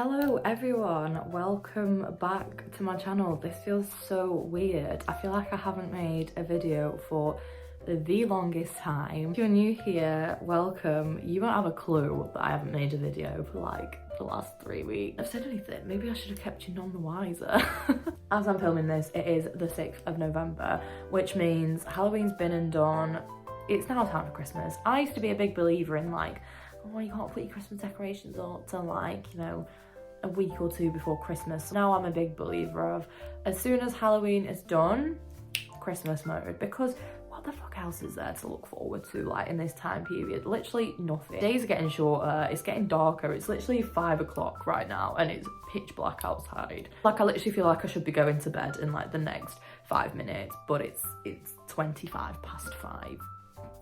Hello everyone, welcome back to my channel. This feels so weird. I feel like I haven't made a video for the longest time. If you're new here, welcome. You won't have a clue that I haven't made a video for like the last 3 weeks. I've said anything, maybe I should have kept you none the wiser. As I'm filming this, it is the 6th of November, which means Halloween's been and done. It's now time for Christmas. I used to be a big believer in like, oh, you can't put your Christmas decorations up till like, you know, a week or two before Christmas. Now I'm a big believer of as soon as Halloween is done, Christmas mode, because what the fuck else is there to look forward to like in this time period? Literally nothing. Days are getting shorter, it's getting darker, it's literally 5 o'clock right now and it's pitch black outside. Like I literally feel like I should be going to bed in like the next 5 minutes, but it's 25 past 5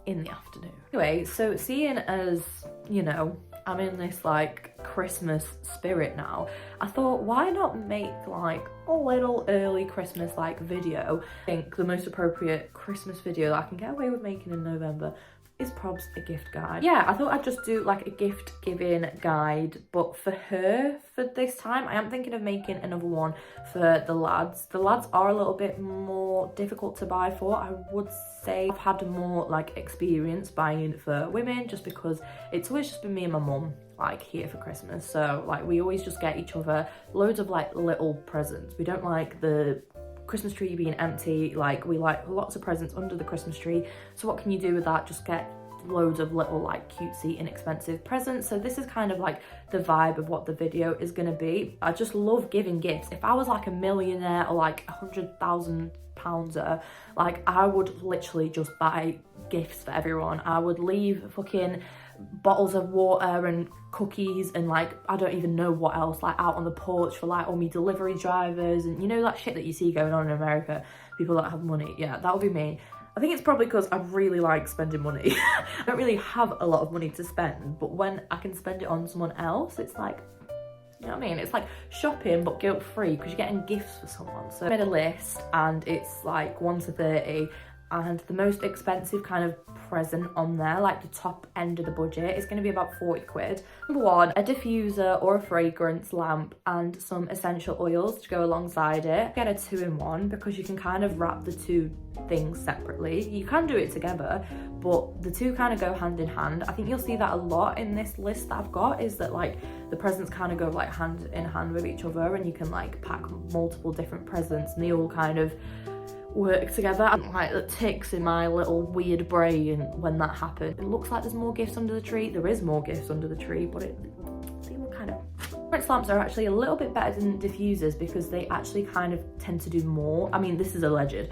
in the afternoon. Anyway, so seeing as, you know, I'm in this like Christmas spirit now, I thought why not make like a little early Christmas like video. I think the most appropriate Christmas video that I can get away with making in November is probs a gift guide. Yeah, I thought I'd just do like a gift giving guide, but for her for this time I am thinking of making another one for the lads. The lads are a little bit more difficult to buy for. I would say I've had more like experience buying for women just because it's always just been me and my mum like here for Christmas, so like we always just get each other loads of like little presents. We don't like the Christmas tree being empty, like we like lots of presents under the Christmas tree. So what can you do with that? Just get loads of little like cutesy inexpensive presents. So this is kind of like the vibe of what the video is going to be. I just love giving gifts. If I was like a millionaire or like £100,000 like I would literally just buy gifts for everyone. I would leave fucking bottles of water and cookies and like I don't even know what else like out on the porch for like all me delivery drivers and you know that shit that you see going on in America, people that have money. Yeah, that would be me. I think it's probably because I really like spending money. I don't really have a lot of money to spend, but when I can spend it on someone else, it's like, you know what I mean? It's like shopping but guilt free because you're getting gifts for someone. So I made a list and it's like 1 to 30. And the most expensive kind of present on there, like the top end of the budget, is going to be about 40 quid. Number 1, a diffuser or a fragrance lamp and some essential oils to go alongside it. Get a 2-in-1 because you can kind of wrap the two things separately. You can do it together, but the two kind of go hand in hand. I think you'll see that a lot in this list that I've got, is that like the presents kind of go like hand in hand with each other and you can like pack multiple different presents and they all kind of work together. And like it ticks in my little weird brain when that happened. It looks like there's more gifts under the tree. There is more gifts under the tree, but they were kind of... Fragrance lamps are actually a little bit better than diffusers because they actually kind of tend to do more. I mean, this is alleged,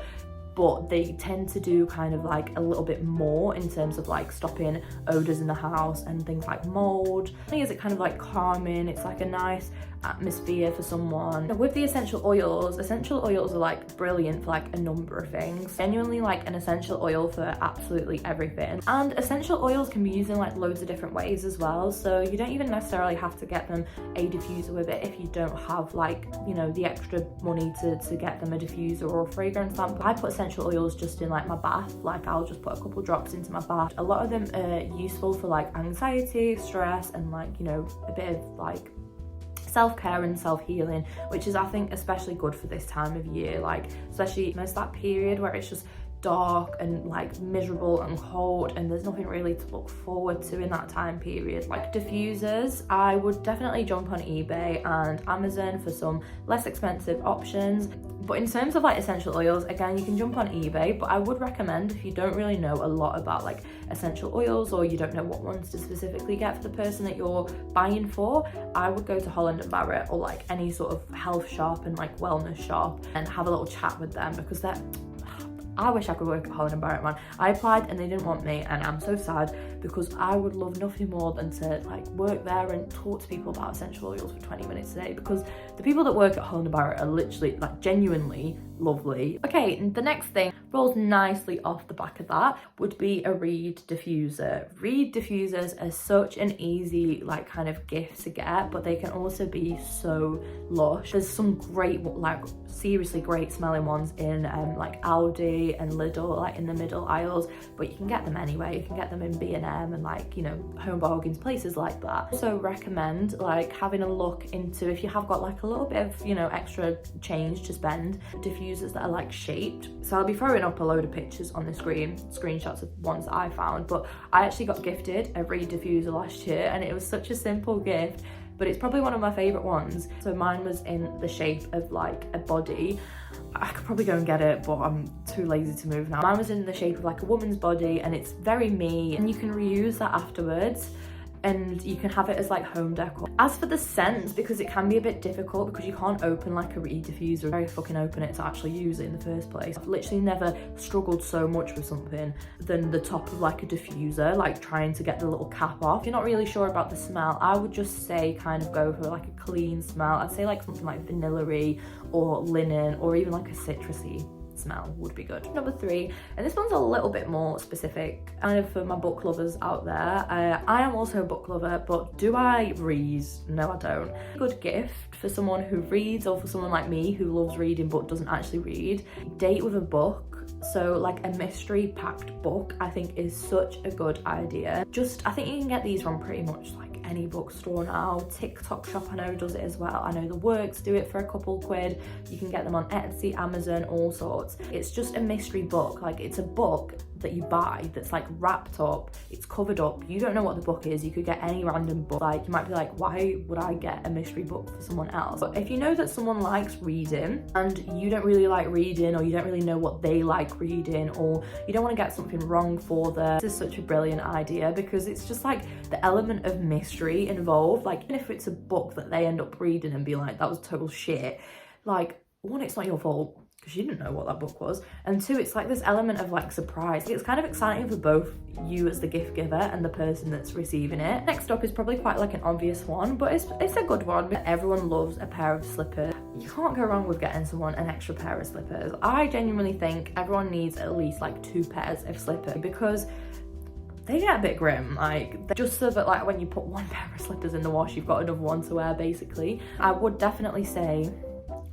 but they tend to do kind of like a little bit more in terms of like stopping odors in the house and things like mold. The thing is, it kind of like calming. It's like a nice atmosphere for someone. Now, with the essential oils are like brilliant for like a number of things. Genuinely like an essential oil for absolutely everything. And essential oils can be used in like loads of different ways as well. So you don't even necessarily have to get them a diffuser with it if you don't have like, you know, the extra money to get them a diffuser or a fragrance lamp. I put essential oils just in like my bath. Like I'll just put a couple drops into my bath. A lot of them are useful for like anxiety, stress, and like, you know, a bit of like self-care and self-healing, which is I think especially good for this time of year, like especially most that period where it's just dark and like miserable and cold and there's nothing really to look forward to in that time period. Like diffusers, I would definitely jump on eBay and Amazon for some less expensive options. But in terms of like essential oils, again, you can jump on eBay, but I would recommend, if you don't really know a lot about like essential oils or you don't know what ones to specifically get for the person that you're buying for, I would go to Holland & Barrett or like any sort of health shop and like wellness shop and have a little chat with them, because they're... I wish I could work at Holland & Barrett, man. I applied and they didn't want me and I'm so sad because I would love nothing more than to like work there and talk to people about essential oils for 20 minutes a day, because the people that work at Holland & Barrett are literally like genuinely lovely. Okay, the next thing rolls nicely off the back of that would be a reed diffuser. Reed diffusers are such an easy like kind of gift to get, but they can also be so lush. There's some great, like seriously great smelling ones in like Aldi and Lidl, like in the middle aisles, but you can get them anywhere. You can get them in B&M and like, you know, Home Bargains, places like that. Also recommend like having a look into, if you have got like a little bit of, you know, extra change to spend, diffusers that are like shaped. So I'll be throwing up a load of pictures on the screen, screenshots of ones that I found, but I actually got gifted a reed diffuser last year and it was such a simple gift, but it's probably one of my favorite ones. So mine was in the shape of like a body. I could probably go and get it, but I'm too lazy to move now. Mine was in the shape of like a woman's body and it's very me, and you can reuse that afterwards and you can have it as like home decor. As for the scents, because it can be a bit difficult because you can't open like a reed diffuser, very fucking open it to actually use it in the first place. I've literally never struggled so much with something than the top of like a diffuser, like trying to get the little cap off. If you're not really sure about the smell, I would just say kind of go for like a clean smell. I'd say like something like vanilla-y or linen or even like a citrusy smell would be good. Number 3, and this one's a little bit more specific kind of for my book lovers out there. I am also a book lover, but do I read? No, I don't. Good gift for someone who reads, or for someone like me who loves reading but doesn't actually read. Date with a book. So like a mystery packed book I think is such a good idea. I think you can get these from pretty much like any bookstore now. Tik Tok shop I know does it as well. I know the Works do it for a couple quid. You can get them on Etsy, Amazon, all sorts. It's just a mystery book. Like it's a book that you buy that's like wrapped up, it's covered up, you don't know what the book is. You could get any random book. Like you might be like, why would I get a mystery book for someone else? But if you know that someone likes reading and you don't really like reading, or you don't really know what they like reading, or you don't want to get something wrong for them, this is such a brilliant idea because it's just like the element of mystery involved. Like even if it's a book that they end up reading and be like, that was total shit, like one, it's not your fault because you didn't know what that book was, and 2, it's like this element of like surprise. It's kind of exciting for both you as the gift giver and the person that's receiving it. Next up is probably quite like an obvious one, but it's a good one. Everyone loves a pair of slippers. You can't go wrong with getting someone an extra pair of slippers. I genuinely think everyone needs at least like 2 pairs of slippers because they get a bit grim, like just so that like when you put one pair of slippers in the wash, you've got another one to wear basically. I would definitely say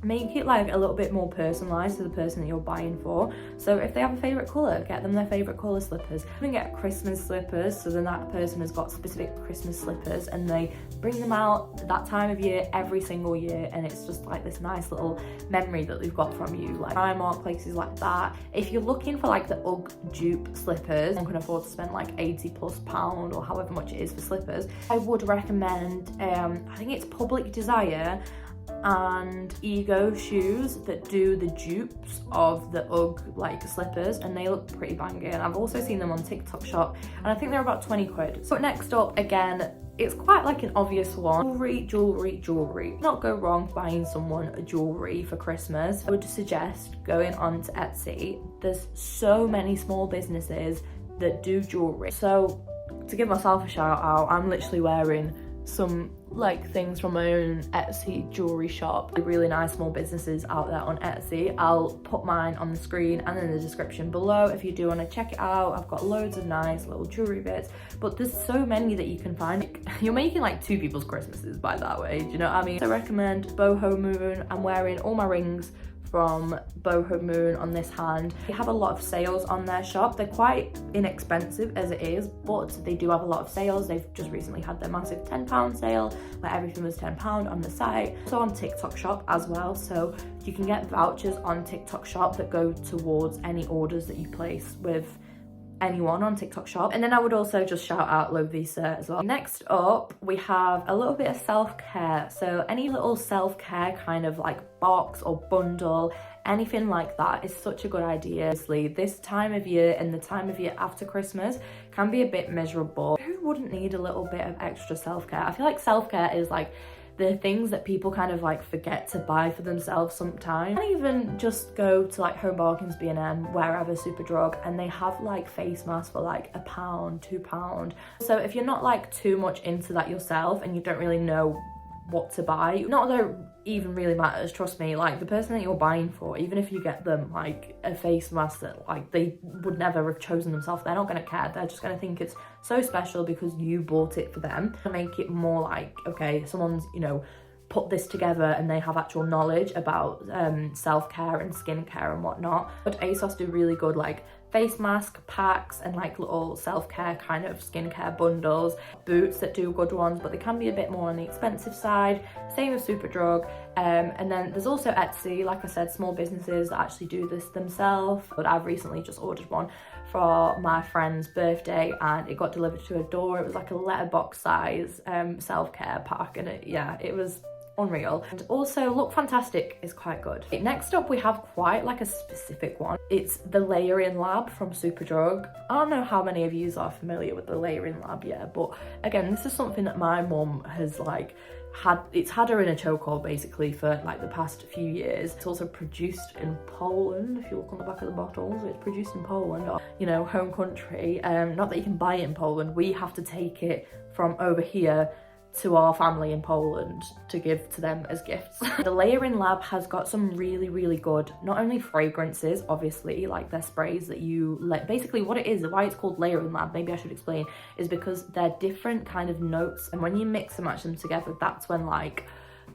make it like a little bit more personalized to the person that you're buying for. So if they have a favorite color, get them their favorite color slippers. You can get Christmas slippers, so then that person has got specific Christmas slippers and they bring them out that time of year every single year, and it's just like this nice little memory that they've got from you. Like Primark, places like that. If you're looking for like the UGG dupe slippers and can afford to spend like £80+ or however much it is for slippers, I would recommend I think it's Public Desire and Ego shoes that do the dupes of the UGG like slippers, and they look pretty banging. I've also seen them on TikTok shop and I think they're about 20 quid. So next up, again, it's quite like an obvious one. Jewelry. Not go wrong buying someone a jewelry for Christmas. I would suggest going on to Etsy. There's so many small businesses that do jewelry. So to give myself a shout out, I'm literally wearing some like things from my own Etsy jewelry shop. Really nice small businesses out there on Etsy. I'll put mine on the screen and in the description below if you do want to check it out. I've got loads of nice little jewelry bits, but there's so many that you can find. You're making like 2 people's Christmases by that way, do you know what I mean? So I recommend Boho Moon. I'm wearing all my rings from Boho Moon on this hand. They have a lot of sales on their shop. They're quite inexpensive as it is, but they do have a lot of sales. They've just recently had their massive £10 sale where everything was £10 on the site. So on TikTok shop as well, so you can get vouchers on TikTok shop that go towards any orders that you place with anyone on TikTok shop. And then I would also just shout out lovelies as well. Next up, we have a little bit of self-care. So any little self-care kind of like box or bundle, anything like that is such a good idea. Honestly, this time of year and the time of year after Christmas can be a bit miserable. Who wouldn't need a little bit of extra self-care? I feel like self-care is like the things that people kind of like forget to buy for themselves sometimes. And even just go to like Home Bargains, B&M, wherever, Superdrug, and they have like face masks for like £1, £2. So if you're not like too much into that yourself and you don't really know what to buy. Not that it even really matters, trust me, like the person that you're buying for, even if you get them like a face mask that like they would never have chosen themselves, they're not going to care. They're just going to think it's so special because you bought it for them. To make it more like, okay, someone's, you know, put this together and they have actual knowledge about self-care and skincare and whatnot. But ASOS do really good like face mask packs and like little self-care kind of skincare bundles. Boots that do good ones, but they can be a bit more on the expensive side. Same with Superdrug. And then there's also Etsy, like I said, small businesses that actually do this themselves. But I've recently just ordered one for my friend's birthday and it got delivered to her door. It was like a letterbox size self-care pack, and it was unreal. And also Look Fantastic is quite good. Next up we have quite like a specific one. It's the Layering Lab from Superdrug. I don't know how many of you are familiar with the Layering Lab yet, but again, this is something that my mum has like had her in a chokehold basically for like the past few years. It's also produced in Poland. If you look on the back of the bottles, it's produced in Poland, or, you know, home country. Not that you can buy it in Poland, we have to take it from over here to our family in Poland to give to them as gifts. The Layering Lab has got some really, really good, not only fragrances, obviously, like they're sprays that you let, basically what it is, why it's called Layering Lab, maybe I should explain, is because they're different kind of notes, and when you mix and match them together, that's when like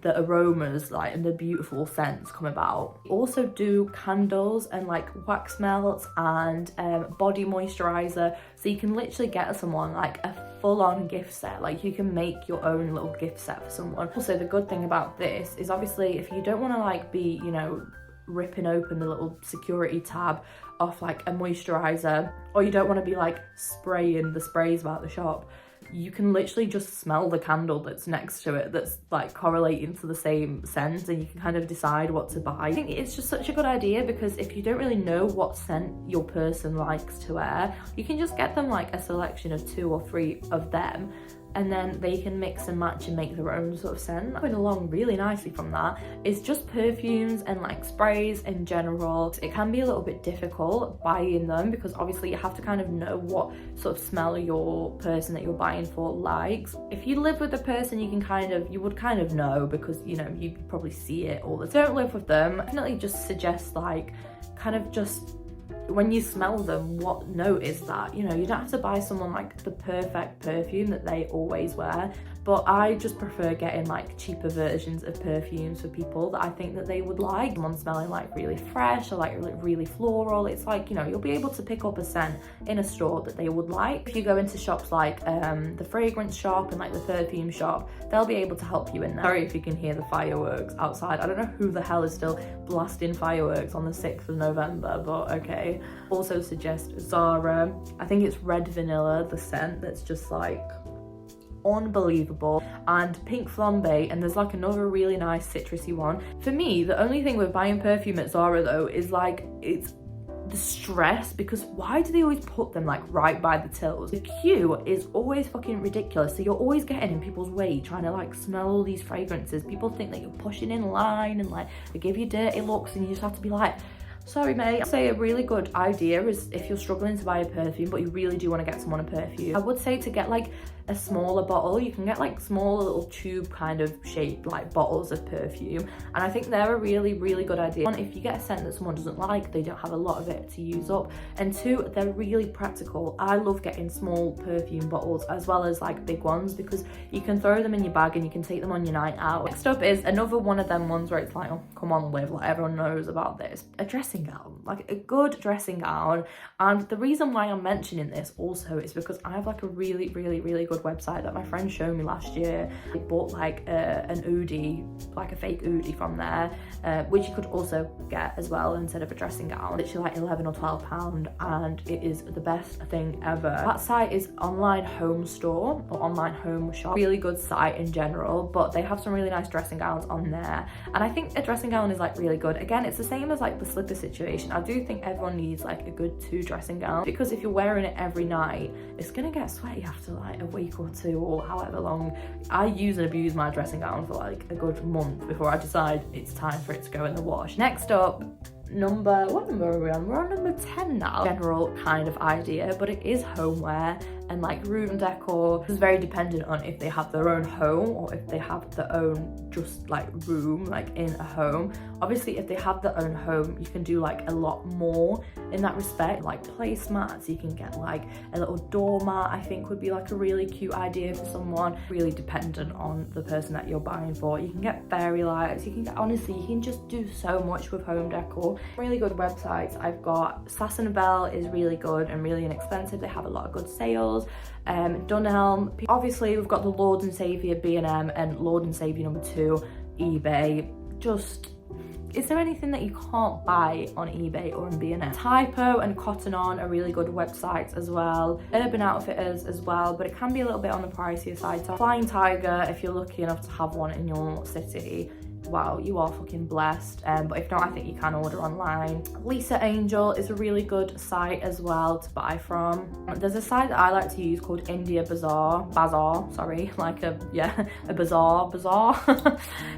the aromas like and the beautiful scents come about. Also do candles and like wax melts and body moisturizer, so you can literally get someone like a full-on gift set. Like you can make your own little gift set for someone. Also the good thing about this is obviously if you don't want to like be, you know, ripping open the little security tab off like a moisturizer, or you don't want to be like spraying the sprays about the shop, you can literally just smell the candle that's next to it that's like correlating to the same scent, and you can kind of decide what to buy. I think it's just such a good idea because if you don't really know what scent your person likes to wear, you can just get them like a selection of 2 or 3 of them, and then they can mix and match and make their own sort of scent. Going along really nicely from that is just perfumes and like sprays in general. It can be a little bit difficult buying them because obviously you have to kind of know what sort of smell your person that you're buying for likes. If you live with a person, you would kind of know because, you know, you probably see it all the time. Don't live with them, definitely just suggest like kind of just when you smell them, what note is that? You know, you don't have to buy someone like the perfect perfume that they always wear, but I just prefer getting like cheaper versions of perfumes for people that I think that they would like. Someone smelling like really fresh or like really floral. It's like, you know, you'll be able to pick up a scent in a store that they would like. If you go into shops like the fragrance shop and like the perfume shop, they'll be able to help you in there. Sorry if you can hear the fireworks outside. I don't know who the hell is still blasting fireworks on the 6th of November, but okay. Also suggest Zara. I think it's Red Vanilla, the scent, that's just like unbelievable, and Pink Flambe, and there's like another really nice citrusy one. For me, the only thing with buying perfume at Zara though is like it's the stress, because why do they always put them like right by the tills? The queue is always fucking ridiculous, so you're always getting in people's way trying to like smell all these fragrances. People think that you're pushing in line and like they give you dirty looks, and you just have to be like, sorry mate. I'd say a really good idea is if you're struggling to buy a perfume but you really do want to get someone a perfume, I would say to get like a smaller bottle. You can get like smaller little tube kind of shaped like bottles of perfume, and I think they're a really good idea. One, if you get a scent that someone doesn't like, they don't have a lot of it to use up, and 2, they're really practical. I love getting small perfume bottles as well as like big ones because you can throw them in your bag and you can take them on your night out. Next up is another one of them ones where it's like, oh come on Liv, like everyone knows about this, a dressing gown, like a good dressing gown. And the reason why I'm mentioning this also is because I have like a really good website that my friend showed me last year. I bought like an oodie, like a fake oodie from there, which you could also get as well instead of a dressing gown. Literally like 11 or 12 pound, and it is the best thing ever. That site is Online Home Store or Online Home Shop. Really good site in general, but they have some really nice dressing gowns on there, and I think a dressing gown is like really good. Again, it's the same as like the slipper situation. I do think everyone needs like a good 2 dressing gowns, because if you're wearing it every night, it's gonna get sweaty after like a week or 2 or however long. I use and abuse my dressing gown for like a good month before I decide it's time for it to go in the wash. Next up, what number are we on? We're on number 10 now. General kind of idea, but it is homeware, and like room decor. It's very dependent on if they have their own home or if they have their own just like room, like in a home. Obviously, if they have their own home, you can do like a lot more in that respect, like placemats. You can get like a little doormat, I think would be like a really cute idea for someone. Really dependent on the person that you're buying for. You can get fairy lights, you can get, honestly, you can just do so much with home decor. Really good websites. I've got Sass & Belle is really good and really inexpensive. They have a lot of good sales. Dunelm, obviously we've got the Lord and Saviour B&M and Lord and Saviour #2 eBay. Just, is there anything that you can't buy on eBay or on B&M? Typo and Cotton On are really good websites as well. Urban Outfitters as well, but it can be a little bit on the pricier side. So Flying Tiger, if you're lucky enough to have one in your city, wow, you are fucking blessed. But if not, I think you can order online. Lisa Angel is a really good site as well to buy from. There's a site that I like to use called India Bazaar, sorry, like a bazaar.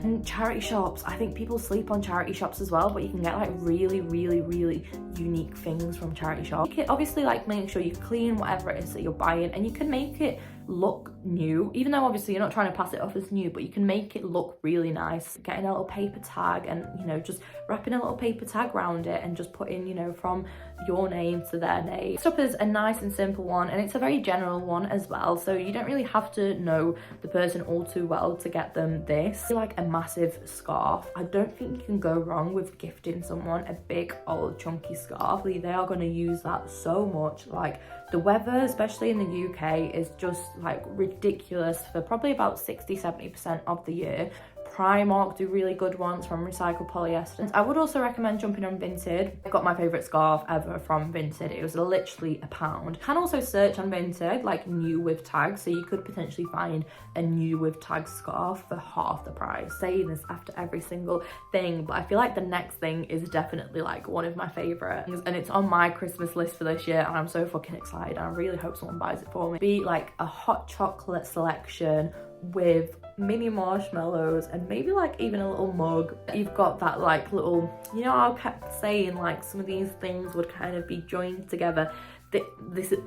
And charity shops, I think people sleep on charity shops as well, but you can get like really unique things from charity shops. You can obviously like make sure you clean whatever it is that you're buying, and you can make it look new, even though obviously you're not trying to pass it off as new, but you can make it look really nice. Getting a little paper tag and, you know, just wrapping a little paper tag around it and just putting, you know, from your name to their name. Next up is a nice and simple one, and it's a very general one as well, so you don't really have to know the person all too well to get them this. Like a massive scarf. I don't think you can go wrong with gifting someone a big old chunky scarf. They are going to use that so much. Like the weather, especially in the UK, is just like ridiculous for probably about 60-70% of the year. Primark do really good ones from recycled polyester. I would also recommend jumping on Vinted. I got my favourite scarf ever from Vinted. It was literally £1. You can also search on Vinted like new with tags, so you could potentially find a new with tag scarf for half the price. Saying this after every single thing, but I feel like the next thing is definitely like one of my favourites, and it's on my Christmas list for this year, and I'm so fucking excited. I really hope someone buys it for me. Be like a hot chocolate selection with mini marshmallows and maybe like even a little mug. You've got that like little, you know, I kept saying like some of these things would kind of be joined together. This is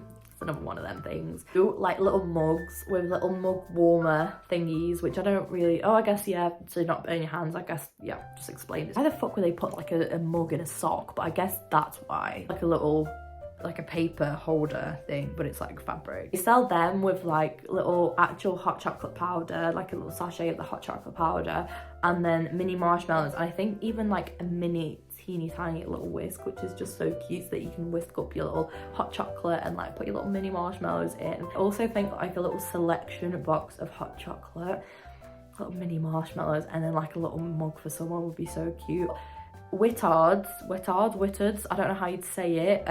another one of them things. Do like little mugs with little mug warmer thingies, which I don't really, oh I guess yeah, so not burn your hands, I guess, yeah, just explain it. Why the fuck would they put like a mug in a sock? But I guess that's why. Like a little, like a paper holder thing, but it's like fabric. You sell them with like little actual hot chocolate powder, like a little sachet of the hot chocolate powder, and then mini marshmallows. And I think even like a mini teeny tiny little whisk, which is just so cute, so that you can whisk up your little hot chocolate and like put your little mini marshmallows in. I also think like a little selection box of hot chocolate, little mini marshmallows, and then like a little mug for someone would be so cute. Whittards, I don't know how you'd say it.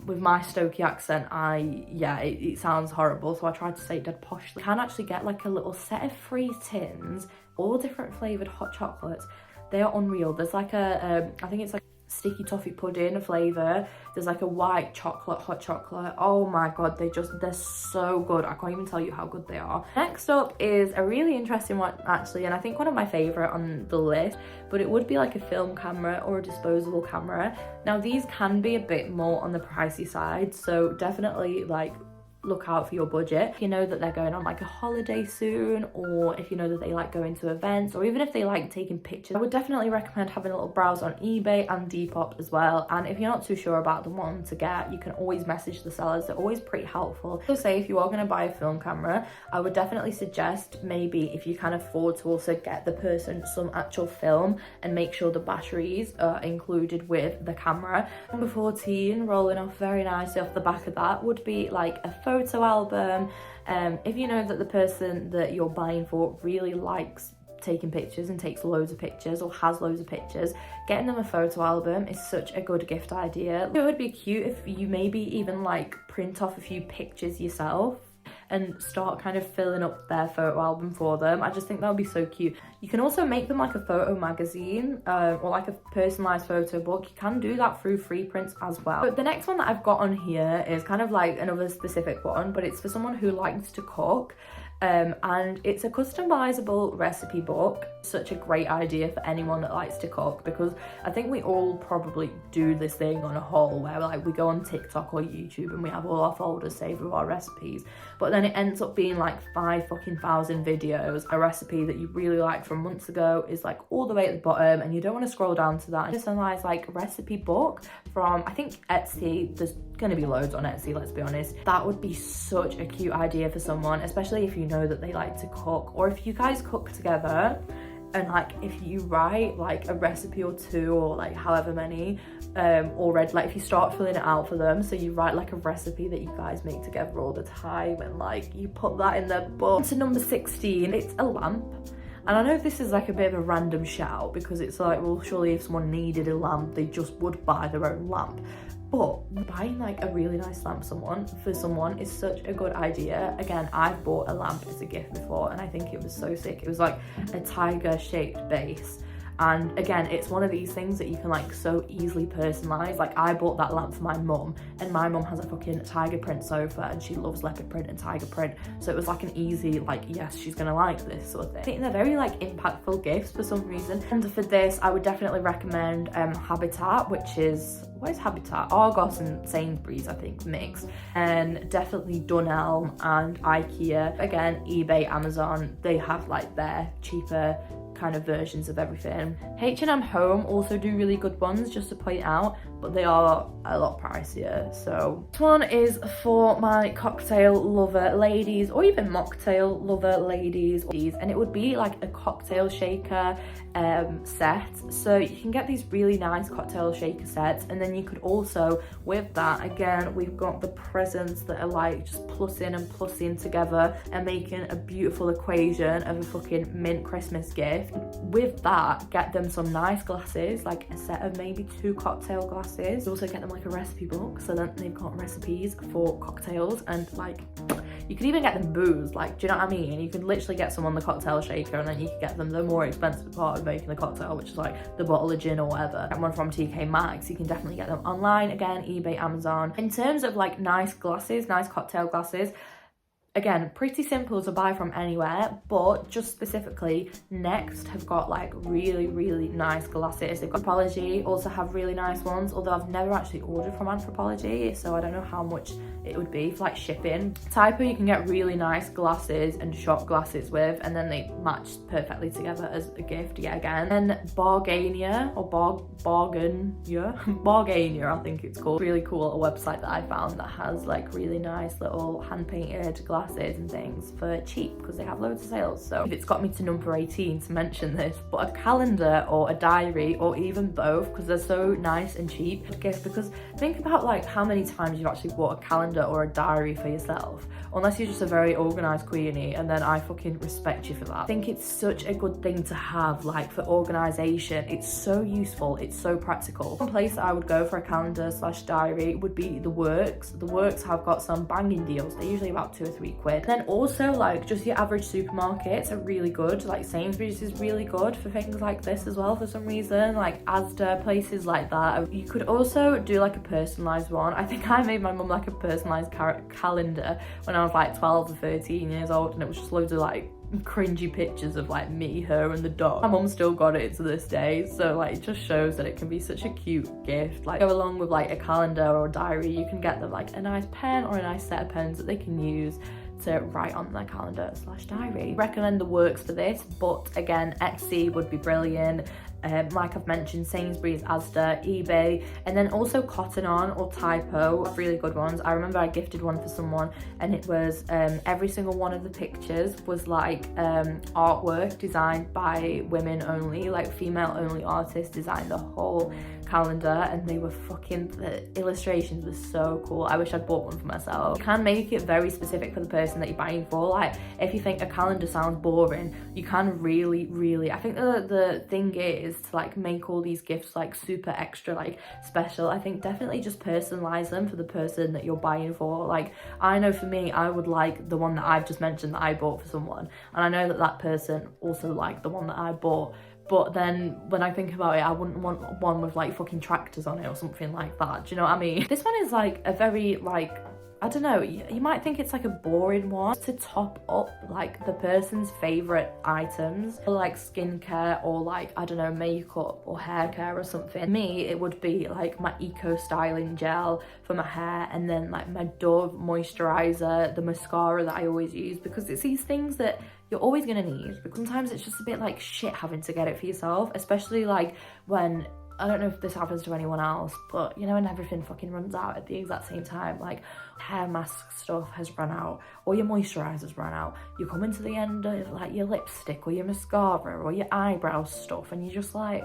With my Stokey accent, it sounds horrible, so I tried to say it dead posh. You can actually get like a little set of 3 tins, all different flavoured hot chocolates. They are unreal. There's like a, I think it's like sticky toffee pudding flavour. There's like a white chocolate, hot chocolate. Oh my god, they're so good. I can't even tell you how good they are. Next up is a really interesting one actually, and I think one of my favourite on the list, but it would be like a film camera or a disposable camera. Now these can be a bit more on the pricey side, so definitely like look out for your budget. If you know that they're going on like a holiday soon, or if you know that they like going to events, or even if they like taking pictures, I would definitely recommend having a little browse on eBay and Depop as well. And if you're not too sure about the one to get, you can always message the sellers. They're always pretty helpful. So say if you are going to buy a film camera, I would definitely suggest maybe if you can afford to also get the person some actual film and make sure the batteries are included with the camera. Number 14, rolling off very nicely off the back of that, would be like a photo album. If you know that the person that you're buying for really likes taking pictures and takes loads of pictures or has loads of pictures, getting them a photo album is such a good gift idea. It would be cute if you maybe even like print off a few pictures yourself and start kind of filling up their photo album for them. I just think that would be so cute. You can also make them like a photo magazine or like a personalized photo book. You can do that through free prints as well. But the next one that I've got on here is kind of like another specific one, but it's for someone who likes to cook. and it's a customizable recipe book. Such a great idea for anyone that likes to cook, because I think we all probably do this thing on a whole where like we go on TikTok or YouTube and we have all our folders saved with our recipes, but then it ends up being like 5,000 videos. A recipe that you really liked from months ago is like all the way at the bottom and you don't want to scroll down to that. Personalized like recipe book from, I think, Etsy. There's gonna be loads on Etsy, let's be honest. That would be such a cute idea for someone, especially if you know that they like to cook, or if you guys cook together and like if you write like a recipe or two, or like however many already, like if you start filling it out for them, so you write like a recipe that you guys make together all the time and like you put that in their book. To number 16, it's a lamp. And I know this is like a bit of a random shout, because it's like, well, surely if someone needed a lamp, they just would buy their own lamp. But buying like a really nice lamp for someone is such a good idea. Again, I've bought a lamp as a gift before and I think it was so sick. It was like a tiger shaped base. And again, it's one of these things that you can like so easily personalize. Like I bought that lamp for my mum, and my mum has a fucking tiger print sofa and she loves leopard print and tiger print. So it was like an easy, like, yes, she's gonna like this sort of thing. I think they're very like impactful gifts for some reason. And for this, I would definitely recommend Habitat, which is, what is Habitat? Argos and Sainsbury's, I think, mixed. And definitely Dunelm and IKEA. Again, eBay, Amazon, they have like their cheaper kind of versions of everything. H&M Home also do really good ones, just to point out, but they are a lot pricier. So this one is for my cocktail lover ladies, or even mocktail lover ladies, and it would be like a cocktail shaker set. So you can get these really nice cocktail shaker sets, and then you could also, with that, again, we've got the presents that are like just plussing and plussing together and making a beautiful equation of a fucking mint Christmas gift. With that, get them some nice glasses, like a set of maybe 2 cocktail glasses. Also get them like a recipe book, so that they've got recipes for cocktails, and like you could even get them booze, like, do you know what I mean? You could literally get someone the cocktail shaker, and then you could get them the more expensive part of making the cocktail, which is like the bottle of gin or whatever. Get one from TK Maxx. You can definitely get them online, again, eBay, Amazon. In terms of like nice glasses, nice cocktail glasses, again, pretty simple to buy from anywhere, but just specifically Next have got like really nice glasses. They've got Anthropologie also have really nice ones, although I've never actually ordered from Anthropologie, so I don't know how much it would be for like shipping. Typo, you can get really nice glasses and shot glasses with, and then they match perfectly together as a gift yet again. And Bargainer, or Bargainer, I think it's called. Really cool, a website that I found that has like really nice little hand-painted glasses and things for cheap, because they have loads of sales. So it's got me to number 18 to mention this, but a calendar or a diary, or even both, because they're so nice and cheap, I guess. Because think about like how many times you've actually bought a calendar or a diary for yourself, unless you're just a very organized queenie, and then I fucking respect you for that. I think it's such a good thing to have, like, for organization. It's so useful, it's so practical. One place that I would go for a calendar / diary would be The Works. The Works have got some banging deals. They're usually about 2 or 3 quid. Then also like just your average supermarkets are really good. Like Sainsbury's is really good for things like this as well for some reason, like Asda, places like that. You could also do like a personalized one. I think I made my mum like a personalized calendar when I was like 12 or 13 years old, and it was just loads of like cringy pictures of like me, her and the dog. My mum still got it to this day, so like it just shows that it can be such a cute gift. Like, go along with like a calendar or a diary, you can get them like a nice pen or a nice set of pens that they can use to write on their calendar / diary. Recommend The Works for this, but again, Etsy would be brilliant. Like I've mentioned, Sainsbury's, Asda, eBay, and then also Cotton On or Typo, really good ones. I remember I gifted one for someone, and it was every single one of the pictures was like artwork designed by women only, like female only artists designed the whole calendar, and they were fucking, the illustrations were so cool. I wish I'd bought one for myself. You can make it very specific for the person that you're buying for. Like if you think a calendar sounds boring, you can really, I think the thing is to like make all these gifts like super extra, like special. I think definitely just personalize them for the person that you're buying for. Like I know for me, I would like the one that I've just mentioned that I bought for someone, and I know that that person also liked the one that I bought. But then when I think about it, I wouldn't want one with like fucking tractors on it or something like that. Do you know what I mean? This one is like a very like I don't know, you might think it's like a boring one to top up like the person's favorite items, or like skincare, or like, I don't know, makeup or hair care or something. For me, it would be like my eco styling gel for my hair, and then like my Dove moisturizer, the mascara that I always use, because it's these things that you're always gonna need. But sometimes it's just a bit like shit having to get it for yourself, especially like when, I don't know if this happens to anyone else, but you know, when everything fucking runs out at the exact same time, like hair mask stuff has run out, or your moisturizer's run out, you come into the end of like your lipstick or your mascara or your eyebrow stuff, and you're just like,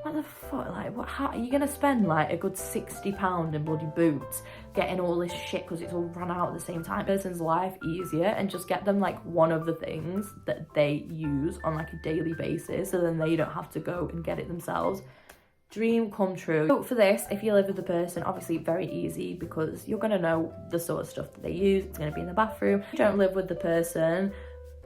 what the fuck, like, what, how are you gonna spend like a good £60 in bloody Boots getting all this shit because it's all run out at the same time? Person's life easier and just get them like one of the things that they use on like a daily basis, so then they don't have to go and get it themselves. Dream come true. So for this, if you live with the person, obviously very easy, because you're gonna know the sort of stuff that they use. It's gonna be in the bathroom. If you don't live with the person,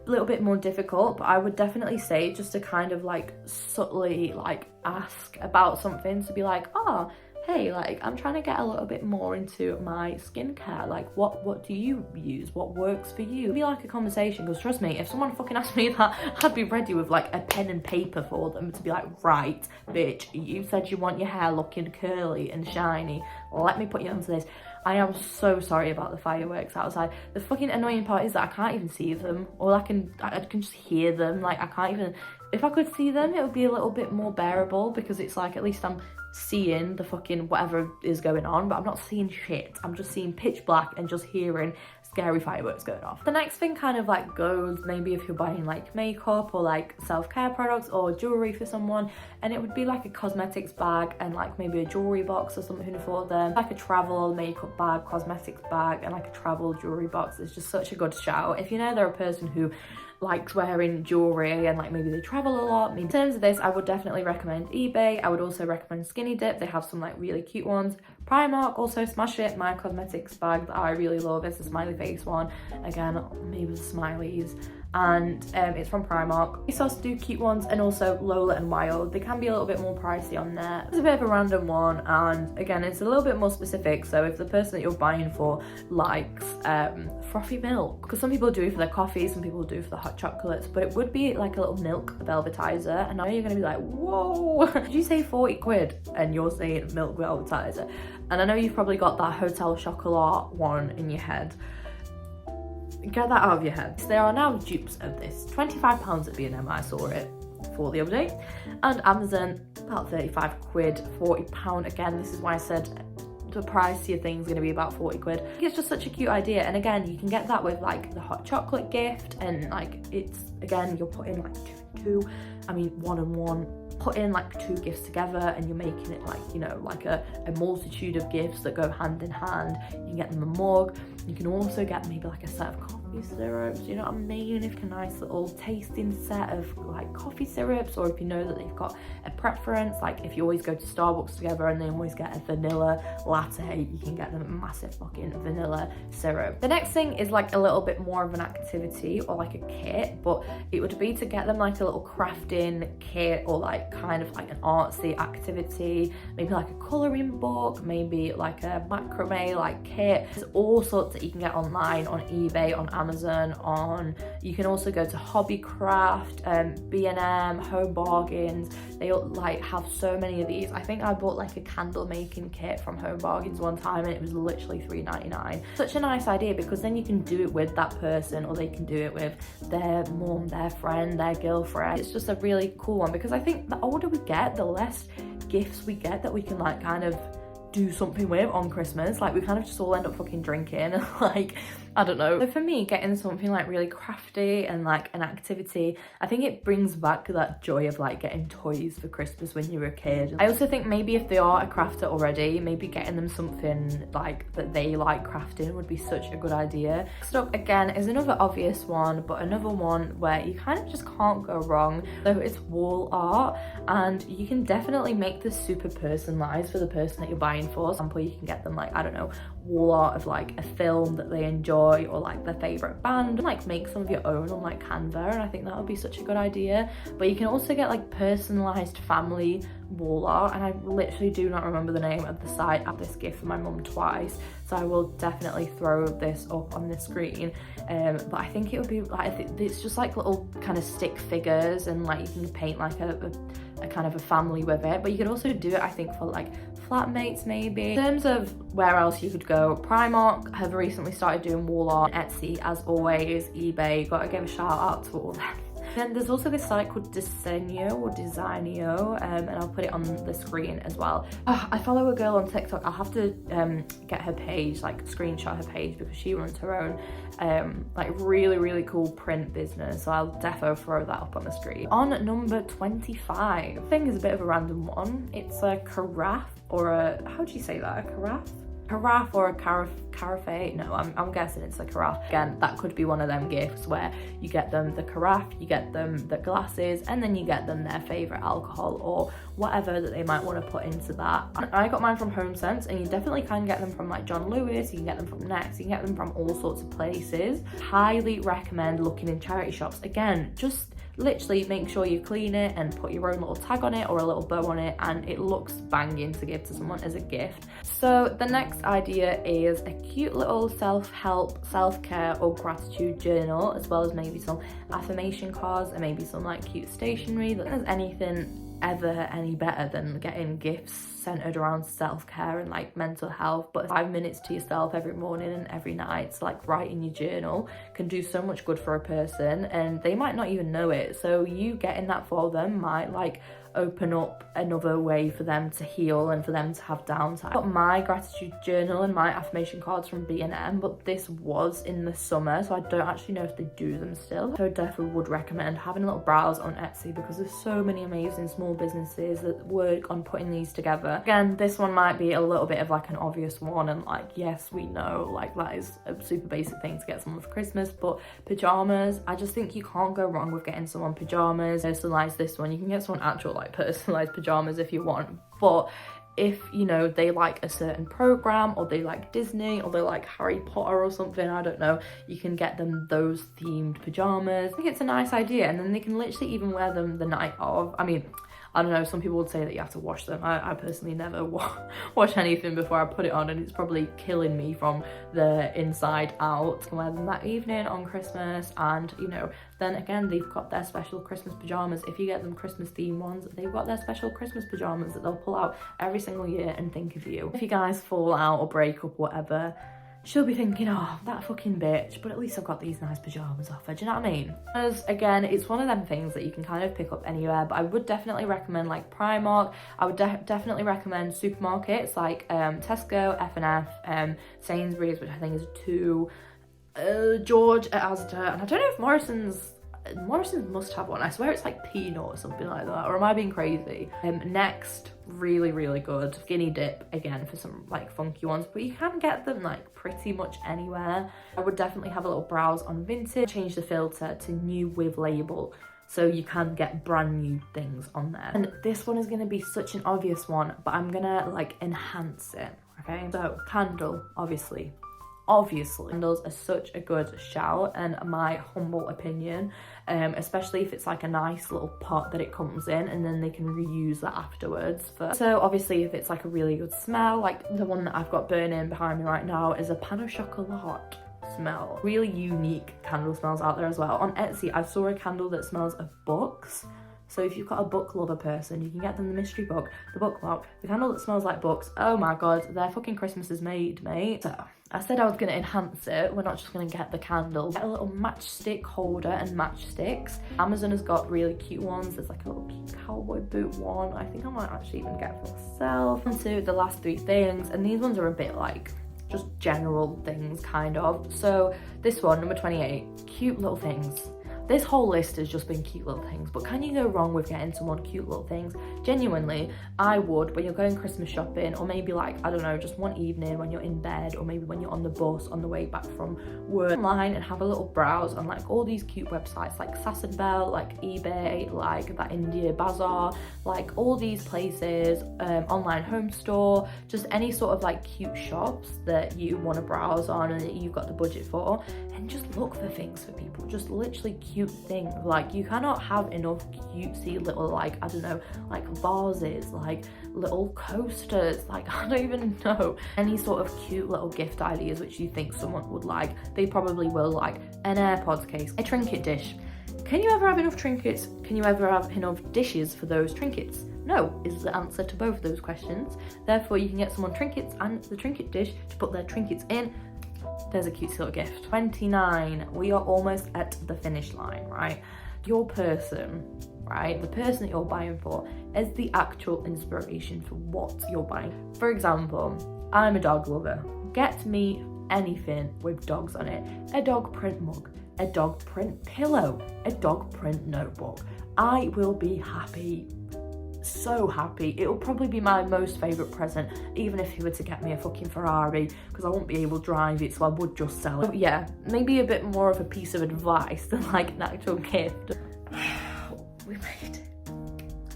a little bit more difficult, but I would definitely say just to kind of like subtly like ask about something, to be like, oh, hey, like I'm trying to get a little bit more into my skincare, like what do you use, what works for you? It'd be like a conversation, because trust me, if someone fucking asked me that, I'd be ready with like a pen and paper for them to be like, right, bitch, you said you want your hair looking curly and shiny, let me put you onto this. I am so sorry about the fireworks outside. The fucking annoying part is that I can't even see them, or I can just hear them. Like I can't even, if I could see them, it would be a little bit more bearable, because it's like at least I'm seeing the fucking whatever is going on, but I'm not seeing shit. I'm just seeing pitch black and just hearing scary fireworks going off. The next thing kind of like goes, maybe if you're buying like makeup or like self-care products or jewelry for someone, and it would be like a cosmetics bag and like maybe a jewelry box or something for them, like a travel makeup bag, cosmetics bag, and like a travel jewelry box is just such a good shout. If you know they're a person who likes wearing jewelry and like maybe they travel a lot. In terms of this, I would definitely recommend eBay. I would also recommend Skinny Dip. They have some like really cute ones. Primark, also smash it. My cosmetics bag that I really love is a smiley face one. Again, maybe with smileys. And it's from Primark. ASOS do cute ones, and also Lola and Wild. They can be a little bit more pricey on there. It's a bit of a random one, and again, it's a little bit more specific. So if the person that you're buying for likes frothy milk, because some people do it for their coffee, some people do it for the hot chocolates, but it would be like a little milk velvetizer, and now you're gonna be like, whoa, did you say 40 quid? And you're saying milk velvetizer. And I know you've probably got that Hotel Chocolat one in your head. Get that out of your head. There are now dupes of this. £25 at B&M, I saw it for the other day. And Amazon, about 35 quid, £40. Again, this is why I said the pricier thing's gonna be about 40 quid. It's just such a cute idea. And again, you can get that with like the hot chocolate gift, and like it's, again, you're putting like one and one, put in like two gifts together, and you're making it like, you know, like a multitude of gifts that go hand in hand. You can get them a mug. You can also get maybe like a set of coffee syrups, you know what I mean? If a nice little tasting set of like coffee syrups, or if you know that they've got a preference, like if you always go to Starbucks together and they always get a vanilla latte, you can get them a massive fucking vanilla syrup. The next thing is like a little bit more of an activity, or like a kit, but it would be to get them like a little crafting kit, or like kind of like an artsy activity, maybe like a colouring book, maybe like a macrame like kit. There's all sorts that you can get online, on eBay, on Amazon, you can also go to Hobbycraft, B&M, Home Bargains. They like have so many of these. I think I bought like a candle making kit from Home Bargains one time, and it was literally £3.99. Such a nice idea, because then you can do it with that person, or they can do it with their mum, their friend, their girlfriend. It's just a really cool one, because I think the older we get, the less gifts we get that we can like kind of do something with on Christmas. Like we kind of just all end up fucking drinking and like, I don't know. So for me, getting something like really crafty and like an activity, I think it brings back that joy of like getting toys for Christmas when you were a kid. I also think maybe if they are a crafter already, maybe getting them something like that they like crafting would be such a good idea. Next up again is another obvious one, but another one where you kind of just can't go wrong. So it's wall art, and you can definitely make this super personalized for the person that you're buying for. For example, you can get them like, I don't know, wall art of like a film that they enjoy or like their favorite band, and like make some of your own on like Canva, and I think that would be such a good idea. But you can also get like personalized family wall art, and I literally do not remember the name of the site. I have this gift for my mum twice, so I will definitely throw this up on the screen. But I think it would be like, I think it's just like little kind of stick figures, and like you can paint like a kind of a family with it. But you could also do it, I think, for like flatmates maybe. In terms of where else you could go, Primark have recently started doing wall art. Etsy, as always, eBay, gotta give a shout out to all them. Then there's also this site called Disenio or Designio, and I'll put it on the screen as well. I follow a girl on TikTok. I'll have to get her page, like screenshot her page, because she runs her own like really cool print business, so I'll defo throw that up on the screen. On number 25, I think is a bit of a random one. It's a carafe, or a, how do you say that, a carafe? Carafe or a carafe? No, I'm guessing it's a carafe. Again, that could be one of them gifts where you get them the carafe, you get them the glasses, and then you get them their favorite alcohol or whatever that they might want to put into that. I got mine from HomeSense, and you definitely can get them from like John Lewis, you can get them from Next, you can get them from all sorts of places. Highly recommend looking in charity shops. Again, just literally make sure you clean it and put your own little tag on it or a little bow on it, and it looks banging to give to someone as a gift. So the next idea is a cute little self-help, self-care or gratitude journal, as well as maybe some affirmation cards and maybe some like cute stationery. There's anything ever any better than getting gifts centered around self-care and like mental health. But 5 minutes to yourself every morning and every night, so like writing your journal, can do so much good for a person, and they might not even know it. So you getting that for them might like open up another way for them to heal and for them to have downtime. I got my gratitude journal and my affirmation cards from B&M, but this was in the summer, so I don't actually know if they do them still. So I definitely would recommend having a little browse on Etsy, because there's so many amazing small businesses that work on putting these together. Again, this one might be a little bit of like an obvious one, and like, yes, we know like that is a super basic thing to get someone for Christmas, but pajamas, I just think you can't go wrong with getting someone pajamas. Personalize this one. You can get someone actual like personalized pajamas if you want, but if you know they like a certain program, or they like Disney, or they like Harry Potter or something, I don't know, you can get them those themed pajamas. I think it's a nice idea, and then they can literally even wear them the night of. I mean, I don't know, some people would say that you have to wash them. I personally never wash anything before I put it on, and it's probably killing me from the inside out. You can wear them that evening on Christmas, and you know, then again, they've got their special Christmas pajamas. If you get them Christmas themed ones, they've got their special Christmas pajamas that they'll pull out every single year and think of you. If you guys fall out or break up, whatever, she'll be thinking, oh, that fucking bitch, but at least I've got these nice pajamas off her. Do you know what I mean? Because again, it's one of them things that you can kind of pick up anywhere, but I would definitely recommend like Primark. I would definitely recommend supermarkets like Tesco, F&F, Sainsbury's, which I think is 2, George at Asda, and I don't know if Morrison's must have one. I swear it's like Peanut or something like that, or am I being crazy? Next, really good. Skinny Dip, again, for some like funky ones, but you can get them like pretty much anywhere. I would definitely have a little browse on Vinted, change the filter to new with label, so you can get brand new things on there. And this one is going to be such an obvious one, but I'm gonna like enhance it, okay? So candle, obviously candles are such a good shout, and my humble opinion, especially if it's like a nice little pot that it comes in, and then they can reuse that afterwards. So obviously if it's like a really good smell, like the one that I've got burning behind me right now is a pan au chocolat smell. Really unique candle smells out there as well. On Etsy, I saw a candle that smells of books. So if you've got a book lover person, you can get them the mystery book, the bookmark, the candle that smells like books. Oh my god, their fucking Christmas is made, mate. So I said I was going to enhance it. We're not just going to get the candle. Get a little matchstick holder and matchsticks. Amazon has got really cute ones. There's like a little cute cowboy boot one. I think I might actually even get for myself. And to the last 3 things, and these ones are a bit like just general things kind of. So this one, number 28, cute little things This whole list has just been cute little things, but can you go wrong with getting someone cute little things? Genuinely, I would, when you're going Christmas shopping, or maybe like, I don't know, just one evening when you're in bed, or maybe when you're on the bus on the way back from work, online and have a little browse on like all these cute websites like Sass & Belle, like eBay, like that India Bazaar, like all these places, online home store, just any sort of like cute shops that you want to browse on and that you've got the budget for, and just look for things for people, just literally cute things. Like, you cannot have enough cutesy little, like, I don't know, like vases, like little coasters, like I don't even know, any sort of cute little gift ideas which you think someone would like. They probably will, like an AirPods case, a trinket dish. Can you ever have enough trinkets? Can you ever have enough dishes for those trinkets? No is the answer to both of those questions. Therefore, you can get someone trinkets and the trinket dish to put their trinkets in. There's a cute little gift. 29, we are almost at the finish line, right? Your person, right, the person that you're buying for is the actual inspiration for what you're buying. For example, I'm a dog lover. Get me anything with dogs on it. A dog print mug, a dog print pillow, a dog print notebook. I will be happy, so happy. It'll probably be my most favourite present, even if he were to get me a fucking Ferrari, because I won't be able to drive it, so I would just sell it. So yeah, maybe a bit more of a piece of advice than like an actual gift.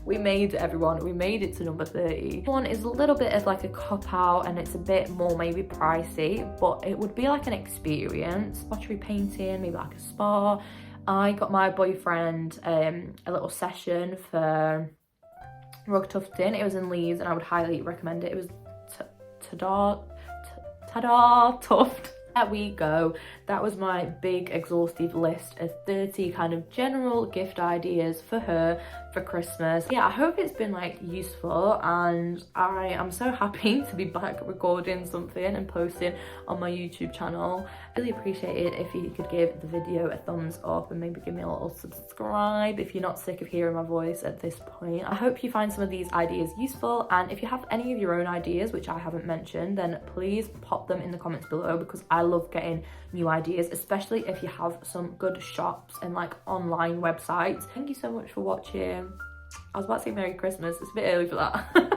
We made it, everyone. We made it to number 30. This one is a little bit of like a cop out, and it's a bit more maybe pricey, but it would be like an experience. Pottery painting, maybe like a spa. I got my boyfriend a little session for rug tufting. It was in Leeds, and I would highly recommend it. It was ta-da tuft. There we go. That was my big exhaustive list of 30 kind of general gift ideas for her for Christmas. Yeah, I hope it's been like useful, and I am so happy to be back recording something and posting on my YouTube channel. Really appreciate it if you could give the video a thumbs up and maybe give me a little subscribe if you're not sick of hearing my voice at this point. I hope you find some of these ideas useful, and if you have any of your own ideas which I haven't mentioned, then please pop them in the comments below, because I love getting new ideas, especially if you have some good shops and like online websites. Thank you so much for watching. I was about to say Merry Christmas, it's a bit early for that.